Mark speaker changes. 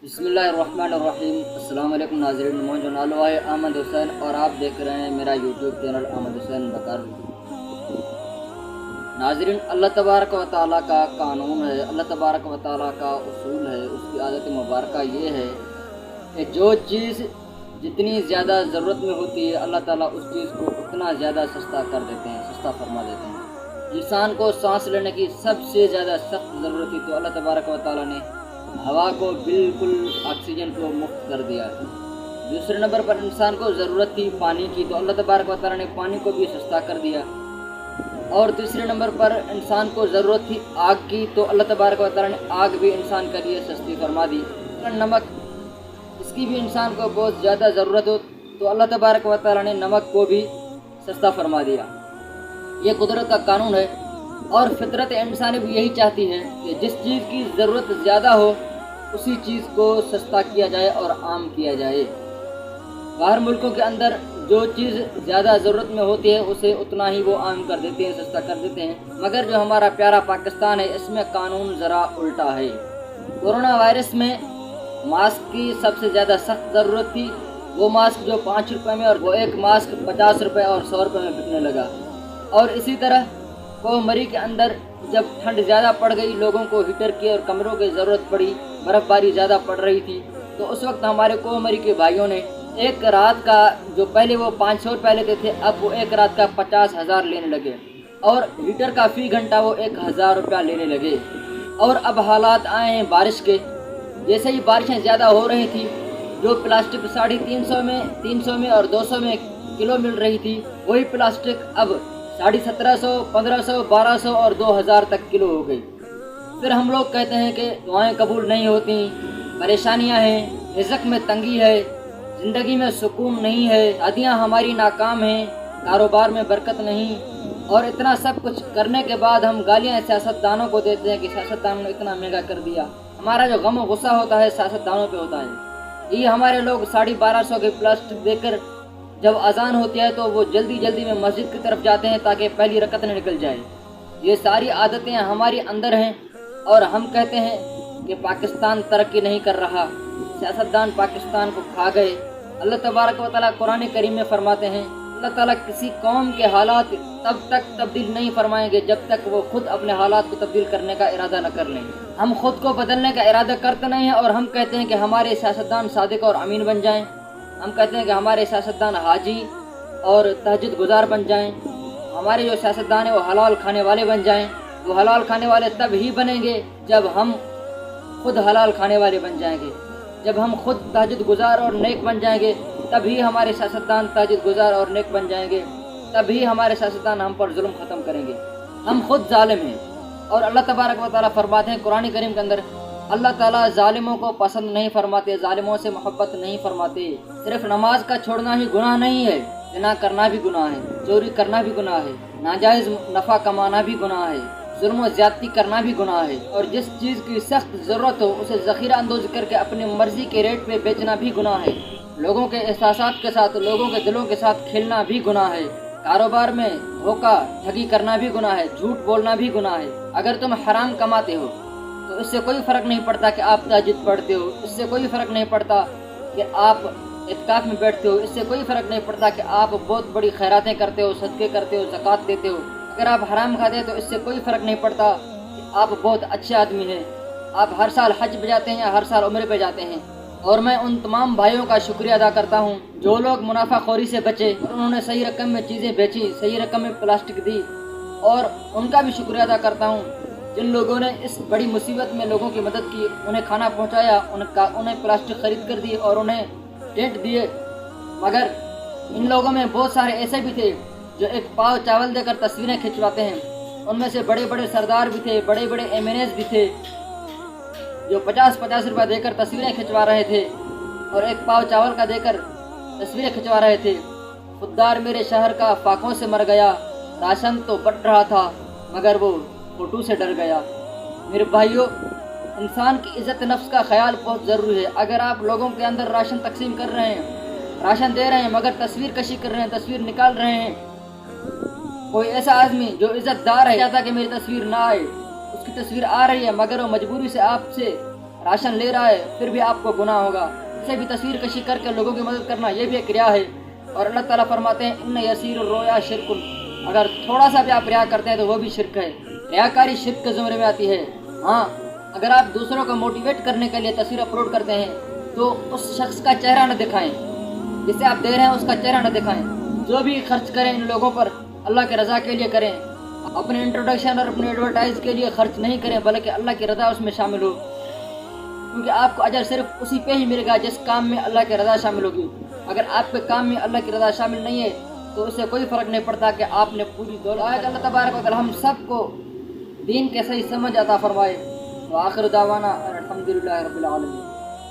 Speaker 1: بسم اللہ الرحمن الرحیم۔ السلام علیکم ناظرین، موجود نالو ہے احمد حسین اور آپ دیکھ رہے ہیں میرا یوٹیوب چینل احمد حسین بکر۔ ناظرین، اللہ تبارک و تعالیٰ کا قانون ہے، اللہ تبارک و تعالیٰ کا اصول ہے، اس کی عادت مبارکہ یہ ہے کہ جو چیز جتنی زیادہ ضرورت میں ہوتی ہے اللہ تعالیٰ اس چیز کو اتنا زیادہ سستا کر دیتے ہیں، سستا فرما دیتے ہیں۔ انسان کو سانس لینے کی سب سے زیادہ سخت ضرورت تھی تو اللہ تبارک و تعالیٰ نے ہوا کو بالکل آکسیجن کو مفت کر دیا ہے۔ دوسرے نمبر پر انسان کو ضرورت تھی پانی کی تو اللہ تبارک و تعالیٰ نے پانی کو بھی سستا کر دیا۔ اور تیسرے نمبر پر انسان کو ضرورت تھی آگ کی تو اللہ تبارک و تعالیٰ نے آگ بھی انسان کے لیے سستی فرما دی۔ نمک، اس کی بھی انسان کو بہت زیادہ ضرورت ہو تو اللہ تبارک و تعالیٰ نے نمک کو بھی سستا فرما دیا۔ یہ قدرت کا قانون ہے اور فطرت انسانی بھی یہی چاہتی ہے کہ جس چیز کی ضرورت زیادہ ہو اسی چیز کو سستا کیا جائے اور عام کیا جائے۔ باہر ملکوں کے اندر جو چیز زیادہ ضرورت میں ہوتی ہے اسے اتنا ہی وہ عام کر دیتے ہیں، سستا کر دیتے ہیں، مگر جو ہمارا پیارا پاکستان ہے اس میں قانون ذرا الٹا ہے۔ کورونا وائرس میں ماسک کی سب سے زیادہ سخت ضرورت تھی، وہ ماسک جو 5 روپے میں اور وہ ایک ماسک 50 روپے اور 100 روپے میں بکنے لگا۔ اور اسی طرح کوہ-مری کے اندر جب ٹھنڈ زیادہ پڑ گئی، لوگوں کو ہیٹر کی اور کمروں کی ضرورت پڑی، برف باری زیادہ پڑ رہی تھی، تو اس وقت ہمارے کوہ-مری کے بھائیوں نے ایک رات کا جو پہلے وہ 500 روپے لیتے تھے اب وہ ایک رات کا 50,000 لینے لگے، اور ہیٹر کا فی گھنٹہ وہ 1,000 روپیہ لینے لگے۔ اور اب حالات آئے ہیں بارش کے، جیسے ہی بارشیں زیادہ ہو رہی تھی، جو پلاسٹک 350 میں اور 200 میں کلو مل رہی تھی وہی پلاسٹک اب 1750، 1500، 1200 اور 2000 تک کلو ہو گئی۔ پھر ہم لوگ کہتے ہیں کہ دعائیں قبول نہیں ہوتی، پریشانیاں ہیں، رزق میں تنگی ہے، زندگی میں سکون نہیں ہے، شادیاں ہماری ناکام ہیں، کاروبار میں برکت نہیں، اور اتنا سب کچھ کرنے کے بعد ہم گالیاں سیاستدانوں کو دیتے ہیں کہ سیاستدانوں نے اتنا مہنگا کر دیا۔ ہمارا جو غم و غصہ ہوتا ہے سیاستدانوں پہ ہوتا ہے۔ یہ ہمارے لوگ 1250 کے پلاسٹک دے کر جب اذان ہوتی ہے تو وہ جلدی جلدی میں مسجد کی طرف جاتے ہیں تاکہ پہلی رکعت نہ نکل جائے۔ یہ ساری عادتیں ہماری اندر ہیں اور ہم کہتے ہیں کہ پاکستان ترقی نہیں کر رہا، سیاستدان پاکستان کو کھا گئے۔ اللہ تبارک و تعالیٰ قرآن کریم میں فرماتے ہیں اللہ تعالیٰ کسی قوم کے حالات تب تک تبدیل نہیں فرمائیں گے جب تک وہ خود اپنے حالات کو تبدیل کرنے کا ارادہ نہ کر لیں۔ ہم خود کو بدلنے کا ارادہ کرتے نہیں ہیں اور ہم کہتے ہیں کہ ہمارے سیاستدان صادق اور امین بن جائیں، ہم کہتے ہیں کہ ہمارے سیاستدان حاجی اور تہجد گزار بن جائیں، ہمارے جو سیاستدان ہیں وہ حلال کھانے والے بن جائیں۔ وہ حلال کھانے والے تب ہی بنیں گے جب ہم خود حلال کھانے والے بن جائیں گے، جب ہم خود تہجد گزار اور نیک بن جائیں گے تبھی ہمارے سیاستدان تہجد گزار اور نیک بن جائیں گے، تبھی ہمارے سیاستدان ہم پر ظلم ختم کریں گے۔ ہم خود ظالم ہیں اور اللہ تبارک و تعالیٰ فرماتے ہیں قرآن کریم کے اندر اللہ تعالیٰ ظالموں کو پسند نہیں فرماتے، ظالموں سے محبت نہیں فرماتے۔ صرف نماز کا چھوڑنا ہی گناہ نہیں ہے، زنا کرنا بھی گناہ ہے، چوری کرنا بھی گناہ ہے، ناجائز نفع کمانا بھی گناہ ہے، ظلم و زیادتی کرنا بھی گناہ ہے، اور جس چیز کی سخت ضرورت ہو اسے ذخیرہ اندوز کر کے اپنی مرضی کے ریٹ پہ بیچنا بھی گناہ ہے، لوگوں کے احساسات کے ساتھ، لوگوں کے دلوں کے ساتھ کھیلنا بھی گناہ ہے، کاروبار میں دھوکہ ٹھگی کرنا بھی گناہ ہے، جھوٹ بولنا بھی گناہ ہے۔ اگر تم حرام کماتے ہو تو اس سے کوئی فرق نہیں پڑتا کہ آپ تہجد پڑھتے ہو، اس سے کوئی فرق نہیں پڑتا کہ آپ اعتکاف میں بیٹھتے ہو، اس سے کوئی فرق نہیں پڑتا کہ آپ بہت بڑی خیراتیں کرتے ہو، صدقے کرتے ہو، زکوٰۃ دیتے ہو۔ اگر آپ حرام کھاتے ہیں تو اس سے کوئی فرق نہیں پڑتا کہ آپ بہت اچھے آدمی ہیں، آپ ہر سال حج پہ جاتے ہیں یا ہر سال عمرے پہ جاتے ہیں۔ اور میں ان تمام بھائیوں کا شکریہ ادا کرتا ہوں جو لوگ منافع خوری سے بچے اور انہوں نے صحیح رقم میں چیزیں بیچی، صحیح رقم میں پلاسٹک دی، اور ان کا بھی شکریہ ادا کرتا ہوں جن لوگوں نے اس بڑی مصیبت میں لوگوں کی مدد کی، انہیں کھانا پہنچایا، انہیں پلاسٹک خرید کر دی اور انہیں ٹینٹ دیے۔ مگر ان لوگوں میں بہت سارے ایسے بھی تھے جو ایک پاؤ چاول دے کر تصویریں کھنچواتے ہیں، ان میں سے بڑے بڑے سردار بھی تھے، بڑے بڑے MNAs بھی تھے جو 50 روپے دے کر تصویریں کھنچوا رہے تھے اور ایک پاؤ چاول کا دے کر تصویریں کھنچوا رہے تھے۔ خوددار میرے شہر کا فاقوں سے مر گیا، راشن تو بٹ رہا تھا مگر وہ فوٹو سے ڈر گیا۔ میرے بھائیوں، انسان کی عزت نفس کا خیال بہت ضروری ہے۔ اگر آپ لوگوں کے اندر راشن تقسیم کر رہے ہیں، راشن دے رہے ہیں مگر تصویر کشی کر رہے ہیں، تصویر نکال رہے ہیں، کوئی ایسا آدمی جو عزت دار ہے چاہتا کہ میری تصویر نہ آئے، اس کی تصویر آ رہی ہے مگر وہ مجبوری سے آپ سے راشن لے رہا ہے پھر بھی آپ کو گناہ ہوگا، اسے بھی تصویر کشی کر کے لوگوں کی مدد کرنا یہ بھی ایک ریا ہے۔ اور اللہ تعالیٰ فرماتے ہیں ان یسیر الرؤیا شرک، اگر تھوڑا سا بھی آپ ریا کرتے ہیں تو وہ بھی شرک ہے، ریاکاری شرک کے زمرے میں آتی ہے۔ ہاں اگر آپ دوسروں کو موٹیویٹ کرنے کے لیے تصویر اپلوڈ کرتے ہیں تو اس شخص کا چہرہ نہ دکھائیں، جسے آپ دے رہے ہیں اس کا چہرہ نہ دکھائیں۔ جو بھی خرچ کریں ان لوگوں پر اللہ کے رضا کے لیے کریں، اپنے انٹروڈکشن اور اپنے ایڈورٹائز کے لیے خرچ نہیں کریں، بلکہ اللہ کی رضا اس میں شامل ہو، کیونکہ آپ کو اجر صرف اسی پہ ہی ملے گا جس کام میں اللہ کی رضا شامل ہوگی۔ اگر آپ کے کام میں اللہ کی رضا شامل نہیں ہے تو اسے کوئی فرق نہیں پڑتا کہ آپ نے پوری دولت۔ اللہ تبارک و تعالی ہم سب کو دین کے صحیح سمجھ عطا فرمائے۔ وآخر دعوانا الحمدللہ رب العالمین۔